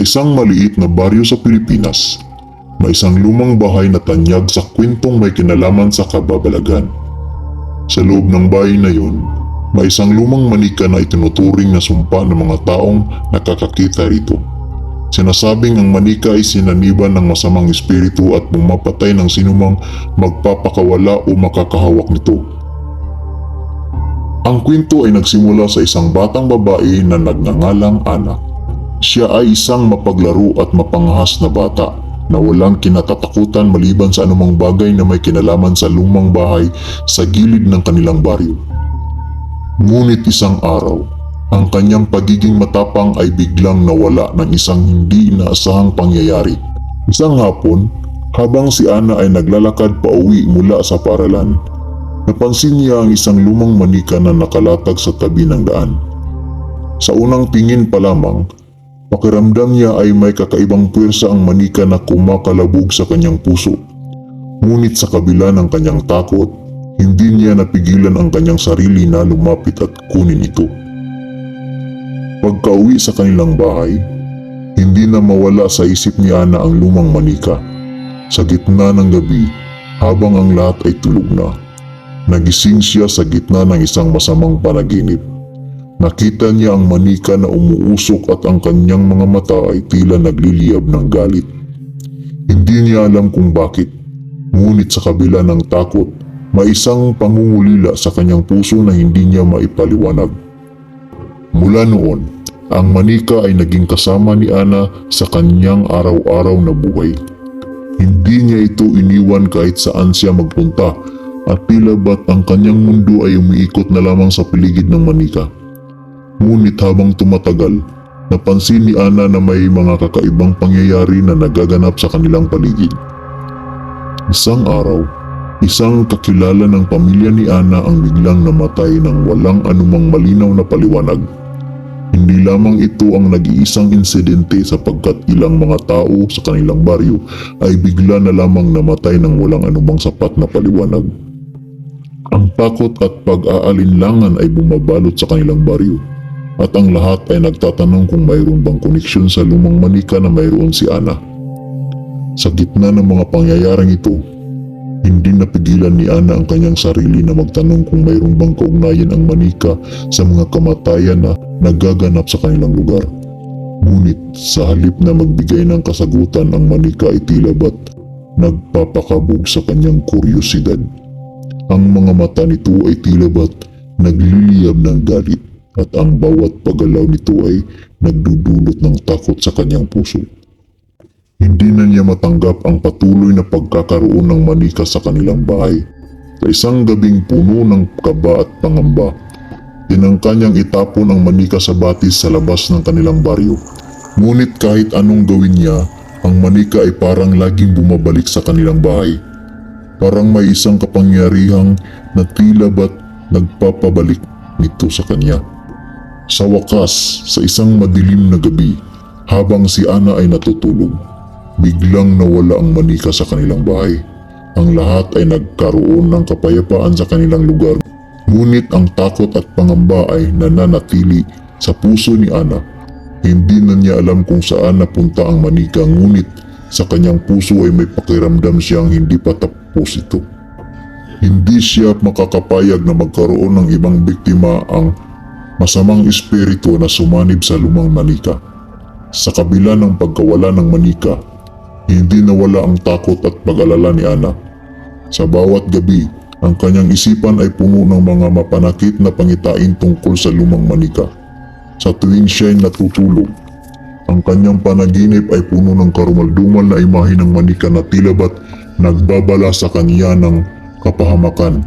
isang maliit na baryo sa Pilipinas, may isang lumang bahay na tanyag sa kwentong may kinalaman sa kababalagan. Sa loob ng bahay na yun, may isang lumang manika na itinuturing na sumpa ng mga taong nakakakita rito. Sinasabing ang manika ay sinaniban ng masamang espiritu at pumapatay ng sinumang magpapakawala o makakahawak nito. Ang kwento ay nagsimula sa isang batang babae na nagngangalang Ana. Siya ay isang mapaglaro at mapangahas na bata na walang kinatatakutan maliban sa anumang bagay na may kinalaman sa lumang bahay sa gilid ng kanilang baryo. Ngunit isang araw, ang kanyang pagiging matapang ay biglang nawala ng isang hindi inaasahang pangyayari. Isang hapon, habang si Ana ay naglalakad pauwi mula sa paaralan, napansin niya ang isang lumang manika na nakalatag sa tabi ng daan. Sa unang tingin pa lamang, pakiramdam niya ay may kakaibang puwersa ang manika na kumakalabog sa kanyang puso. Ngunit sa kabila ng kanyang takot, hindi niya napigilan ang kanyang sarili na lumapit at kunin ito. Pagka-uwi sa kanilang bahay, hindi na mawala sa isip ni Ana ang lumang manika. Sa gitna ng gabi, habang ang lahat ay tulog na, nagising siya sa gitna ng isang masamang panaginip. Nakita niya ang manika na umuusok at ang kanyang mga mata ay tila nagliliyab ng galit. Hindi niya alam kung bakit, ngunit sa kabila ng takot, may isang pangungulila sa kanyang puso na hindi niya maipaliwanag. Mula noon, ang manika ay naging kasama ni Ana sa kanyang araw-araw na buhay. Hindi niya ito iniwan kahit saan siya magpunta at tila ba't ang kanyang mundo ay umiikot na lamang sa paligid ng manika. Ngunit habang tumatagal, napansin ni Ana na may mga kakaibang pangyayari na nagaganap sa kanilang paligid. Isang araw, isang kakilala ng pamilya ni Ana ang biglang namatay ng walang anumang malinaw na paliwanag. Hindi lamang ito ang nag-iisang insidente sapagkat ilang mga tao sa kanilang baryo ay bigla na lamang namatay ng walang anumang sapat na paliwanag. Ang takot at pag-aalinlangan ay bumabalot sa kanilang baryo at ang lahat ay nagtatanong kung mayroon bang koneksyon sa lumang manika na mayroon si Ana. Sa gitna ng mga pangyayaring ito, hindi napigilan ni Ana ang kanyang sarili na magtanong kung mayroon bang kaugnayan ang manika sa mga kamatayan na nagaganap sa kanilang lugar. Ngunit sa halip na magbigay ng kasagutan, ang manika ay tila ba't nagpapakabog sa kanyang kuryosidad. Ang mga mata nito ay tila ba't nagliliyab ng galit at ang bawat paggalaw nito ay nagdudulot ng takot sa kanyang puso. Hindi na niya matanggap ang patuloy na pagkakaroon ng manika sa kanilang bahay. Sa isang gabing puno ng kaba at pangamba, tinangka niyang itapon ang manika sa batis sa labas ng kanilang baryo. Ngunit kahit anong gawin niya, ang manika ay parang laging bumabalik sa kanilang bahay. Parang may isang kapangyarihang na tila ba't nagpapabalik nito sa kanya. Sa wakas, sa isang madilim na gabi, habang si Ana ay natutulog, biglang nawala ang manika sa kanilang bahay. Ang lahat ay nagkaroon ng kapayapaan sa kanilang lugar. Ngunit ang takot at pangamba ay nananatili sa puso ni Ana. Hindi na niya alam kung saan napunta ang manika, ngunit sa kanyang puso ay may pakiramdam siyang hindi pa tapos ito. Hindi siya makakapayag na magkaroon ng ibang biktima ang masamang espiritu na sumanib sa lumang manika. Sa kabila ng pagkawala ng manika, hindi nawala ang takot at pag-alala ni Ana. Sa bawat gabi, ang kanyang isipan ay puno ng mga mapanakit na pangitain tungkol sa lumang manika. Sa tuwing siya'y natutulog, ang kanyang panaginip ay puno ng karumaldumal na imahe ng manika na tila ba't nagbabala sa kanya ng kapahamakan.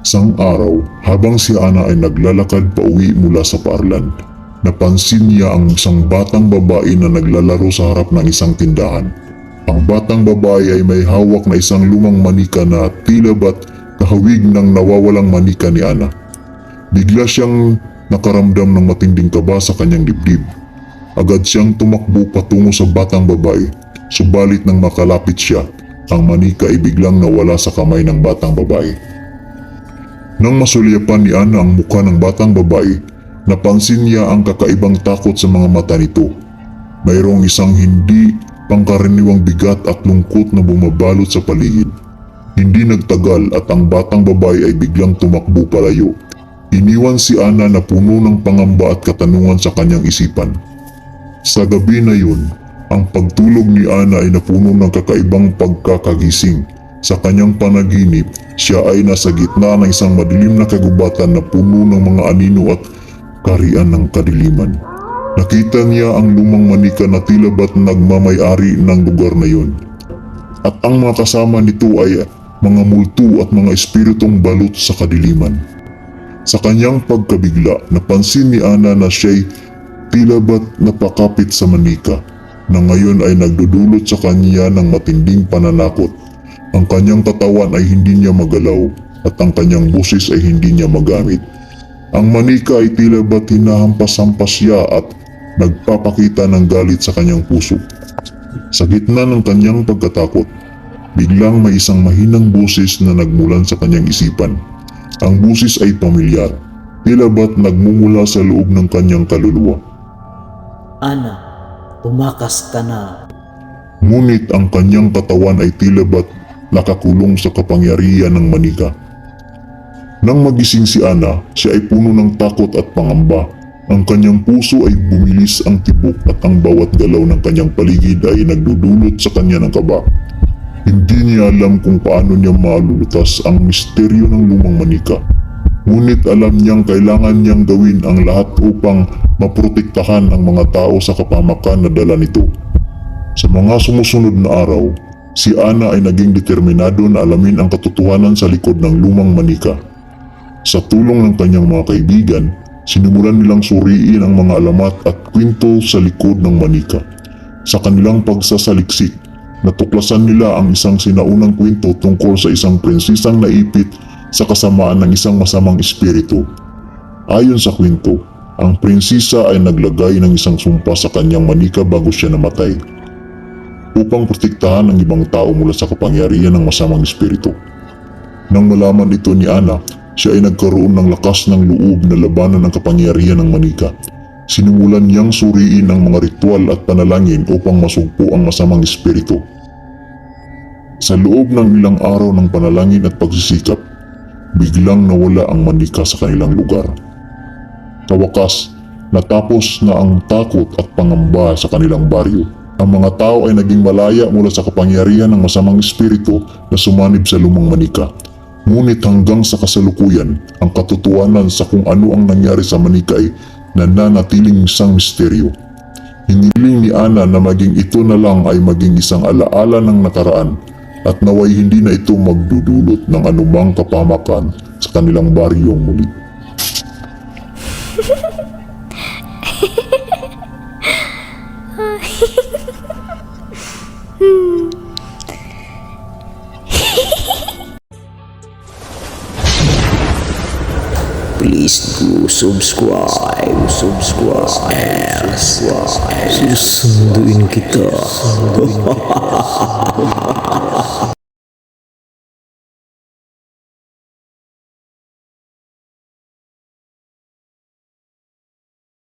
Isang araw, habang si Ana ay naglalakad pauwi mula sa paaralan, napansin niya ang isang batang babae na naglalaro sa harap ng isang tindahan. Ang batang babae ay may hawak na isang lumang manika na tila ba't kahawig ng nawawalang manika ni Ana. Bigla siyang nakaramdam ng matinding kaba sa kanyang dibdib. Agad siyang tumakbo patungo sa batang babae, subalit nang makalapit siya, ang manika ay biglang nawala sa kamay ng batang babae. Nang masulyapan ni Ana ang mukha ng batang babae, napansin niya ang kakaibang takot sa mga mata nito. mayroong isang hindi pangkaraniwang bigat at lungkot na bumabalot sa paligid. Hindi nagtagal at ang batang babae ay biglang tumakbo palayo. Iniwan si Ana na puno ng pangamba at katanungan sa kanyang isipan. Sa gabi na yun, ang pagtulog ni Ana ay napuno ng kakaibang pagkakagising. Sa kanyang panaginip, siya ay nasa gitna ng isang madilim na kagubatan na puno ng mga anino at karian ng kadiliman. Nakita niya ang lumang manika na tila ba't nagmamay-ari ng lugar na yun. At ang mga kasama nito ay mga multo at mga espiritong balot sa kadiliman. Sa kanyang pagkabigla, napansin ni Ana na siya'y tila ba't napakapit sa manika, na ngayon ay nagdudulot sa kanya ng matinding pananakot. Ang kanyang katawan ay hindi niya magalaw at ang kanyang boses ay hindi niya magamit. Ang manika ay tila ba't hinahampas-hampas siya at nagpapakita ng galit sa kanyang puso. Sa gitna ng kanyang pagkatakot, biglang may isang mahinang boses na nagmulan sa kanyang isipan. Ang boses ay pamilyar, tila ba't nagmumula sa loob ng kanyang kaluluwa. Ana, tumakas ka na. Ngunit ang kanyang katawan ay tila ba't nakakulong sa kapangyarihan ng manika. Nang magising si Ana, siya ay puno ng takot at pangamba. Ang kanyang puso ay bumilis ang tibok at ang bawat galaw ng kanyang paligid ay nagdudulot sa kanya ng kaba. Hindi niya alam kung paano niya malulutas ang misteryo ng lumang manika. Ngunit alam niyang kailangan niyang gawin ang lahat upang maprotektahan ang mga tao sa kapahamakan na dala nito. Sa mga sumusunod na araw, si Ana ay naging determinado na alamin ang katotohanan sa likod ng lumang manika. Sa tulong ng kanyang mga kaibigan, sinimulan nilang suriin ang mga alamat at kwento sa likod ng manika. Sa kanilang pagsasaliksik, natuklasan nila ang isang sinaunang kwento tungkol sa isang prinsesang naipit sa kasamaan ng isang masamang espiritu. Ayon sa kwento, ang prinsesa ay naglagay ng isang sumpa sa kanyang manika bago siya namatay, upang protektahan ang ibang tao mula sa kapangyarihan ng masamang espiritu. Nang malaman ito ni Ana, siya ay nagkaroon ng lakas ng loob na labanan ang kapangyarihan ng manika. Sinimulan niyang suriin ang mga ritual at panalangin upang masugpo ang masamang espiritu. Sa loob ng ilang araw ng panalangin at pagsisikap, biglang nawala ang manika sa kanilang lugar. Sa wakas, natapos na ang takot at pangamba sa kanilang baryo. Ang mga tao ay naging malaya mula sa kapangyarihan ng masamang espiritu na sumanib sa lumang manika. Ngunit hanggang sa kasalukuyan, ang katotohanan sa kung ano ang nangyari sa manika ay nananatiling isang misteryo. Hiniling ni Ana na maging ito na lang ay maging isang alaala ng nakaraan at naway hindi na ito magdudulot ng anumang kapahamakan sa kanilang baryong muli. Please do subscribe, and susunduin kita.